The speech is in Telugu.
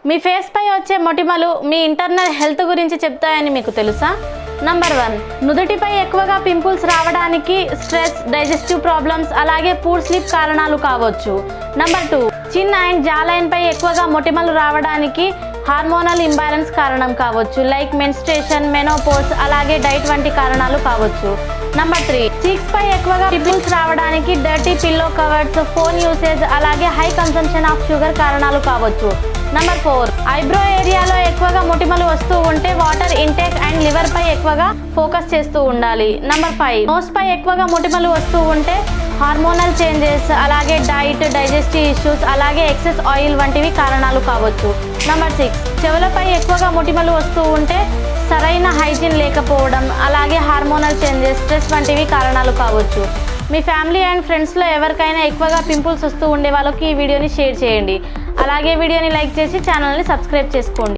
మీ ఫేస్ పై వచ్చే మొటిమలు మీ ఇంటర్నల్ హెల్త్ గురించి చెప్తాయని మీకు తెలుసా? నంబర్ 1, నుదుటిపై ఎక్కువగా పింపుల్స్ రావడానికి స్ట్రెస్, డైజెస్టివ్ ప్రాబ్లమ్స్ అలాగే పూర్ స్లీప్ కారణాలు కావచ్చు. నంబర్ 2, చిన్ అండ్ జా లైన్ పై ఎక్కువగా మొటిమలు రావడానికి హార్మోనల్ ఇంబ్యాలెన్స్ కారణం కావచ్చు, లైక్ మెన్స్ట్రేషన్, మెనోపోజ్ అలాగే డైట్ వంటి కారణాలు కావచ్చు. నంబర్ 3, చీక్స్ పై ఎక్కువగా పింపుల్స్ రావడానికి dirty pillow covers, phone usage అలాగే హై కన్సంప్షన్ ఆఫ్ షుగర్ కారణాలు కావచ్చు. నంబర్ 4, ఐబ్రో ఏరియాలో ఎక్కువగా మొటిమలు వస్తూ ఉంటే వాటర్ ఇంటేక్ అండ్ లివర్ పై ఎక్కువగా ఫోకస్ చేస్తూ ఉండాలి. నంబర్ 5, నోస్ పై ఎక్కువగా మొటిమలు వస్తూ ఉంటే హార్మోనల్ చేంజెస్ అలాగే డైట్, డైజెస్టివ్ ఇష్యూస్ అలాగే ఎక్సెస్ ఆయిల్ వంటివి కారణాలు కావచ్చు. నంబర్ 6, చెవులపై ఎక్కువగా మొటిమలు వస్తూ ఉంటే సరైన హైజీన్ లేకపోవడం అలాగే హార్మోనల్ చేంజెస్, స్ట్రెస్ వంటివి కారణాలు కావచ్చు. మీ ఫ్యామిలీ అండ్ ఫ్రెండ్స్లో ఎవరికైనా ఎక్కువగా పింపుల్స్ వస్తూ ఉండే వాళ్ళకి ఈ వీడియోని షేర్ చేయండి. అలాగే వీడియోని లైక్ చేసి ఛానల్ని సబ్స్క్రైబ్ చేసుకోండి.